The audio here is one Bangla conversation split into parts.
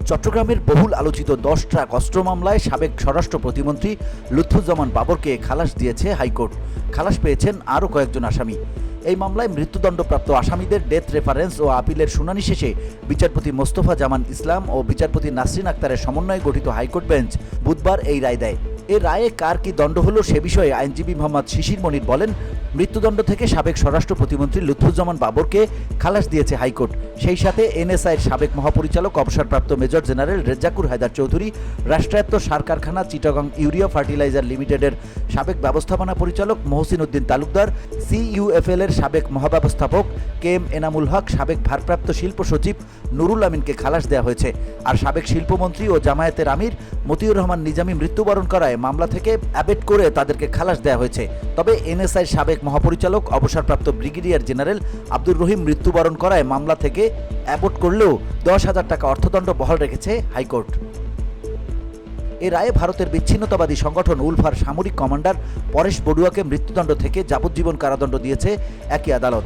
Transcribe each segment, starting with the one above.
চট্টগ্রামের বহুল আলোচিত 10 ট্রাক অস্ত্র মামলায় সাবেক স্বরাষ্ট্র প্রতিমন্ত্রী লুৎফুজ্জামান বাবরকে খালাস দিয়েছে হাইকোর্ট। খালাস পেয়েছেন আরও কয়েকজন আসামি। এই মামলায় মৃত্যুদণ্ডপ্রাপ্ত আসামিদের ডেথ রেফারেন্স ও আপিলের শুনানি শেষে বিচারপতি মোস্তফা জামান ইসলাম ও বিচারপতি নাসরিন আক্তারের সমন্বয়ে গঠিত হাইকোর্ট বেঞ্চ বুধবার এই রায় দেয়। এ রায়ে কার কি দণ্ড হলো সে বিষয়ে আইনজীবী মোহাম্মদ শিশির মনির বলেন, মৃত্যুদণ্ড থেকে সাবেক স্বরাষ্ট্র প্রতিমন্ত্রী লুৎফুজ্জামান বাবরকে খালাস দিয়েছে হাইকোর্ট। সেই সাথে এনএসআইয়ের সাবেক মহাপরিচালক অবসরপ্রাপ্ত মেজর জেনারেল রেজ্জাকুর হায়দার চৌধুরী, রাষ্ট্রায়ত্ত সার কারখানা চিটাগং ইউরিয়া ফার্টিলাইজার লিমিটেডের সাবেক ব্যবস্থাপনা পরিচালক মহসিন উদ্দিন তালুকদার, সিইউএফএল এর সাবেক মহাব্যবস্থাপক কে এম এনামুল হক, সাবেক ভারপ্রাপ্ত শিল্প সচিব নুরুল আমিনকে খালাস দেওয়া হয়েছে। আর সাবেক শিল্পমন্ত্রী ও জামায়াতের আমির মতিউর রহমান নিজামী মৃত্যুবরণ করায় মামলা থেকে অ্যাবেট করে তাদেরকে খালাস দেওয়া হয়েছে। তবে এনএসআইয়ের সাবেক মহাপরিচালক অবসরপ্রাপ্ত ব্রিগেডিয়ার জেনারেল আব্দুর রহিম মৃত্যুবরণ করায় মামলা থেকে অ্যাবট করলেও 10,000 টাকা অর্থদণ্ড বহাল রেখেছে হাইকোর্ট। এ রায়ে ভারতের বিচ্ছিন্নতাবাদী সংগঠন উলফার সামরিক কমান্ডার পরেশ বড়ুয়াকে মৃত্যুদণ্ড থেকে যাবজ্জীবন কারাদণ্ড দিয়েছে একই আদালত।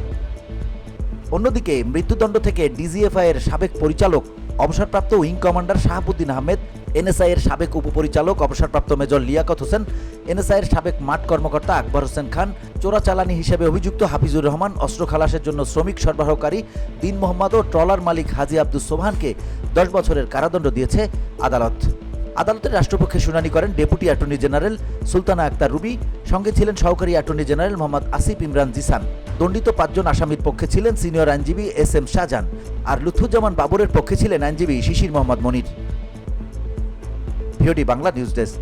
অন্যদিকে মৃত্যুদণ্ড থেকে ডিজিএফআই এর সাবেক পরিচালক অবসরপ্রাপ্ত wing commander Shahabuddin Ahmed, NSI এর সাবেক উপপরিচালক অবসরপ্রাপ্ত মেজর লিয়াকত হোসেন, এনএসআই এর সাবেক মাঠ কর্মকর্তা আকবর হোসেন খান, চোরাচালানি হিসেবে অভিযুক্ত হাফিজুর রহমান, অস্ত্র খালাসের জন্য শ্রমিক সরবরাহকারী দিন মোহাম্মদ ও ট্রলার মালিক হাজি আব্দুস সোবহানকে 10 বছরের কারাদণ্ড দিয়েছে আদালত। আদালতের রাষ্ট্রপক্ষে শুনানি করেন deputy attorney general Sultana Akter Ruby, সঙ্গে ছিলেন সহকারী অ্যাটর্নি জেনারেল মোহাম্মদ আসিফ ইমরান জিসান। দণ্ডিত 5 জন আসামির পক্ষে ছিলেন সিনিয়র আইনজীবী এস.এম. শাহজাহান, আর লুৎফুজ্জামান বাবরের পক্ষে ছিলেন আইনজীবী Shishir Mohammad Monir. VOD Bangla news desk.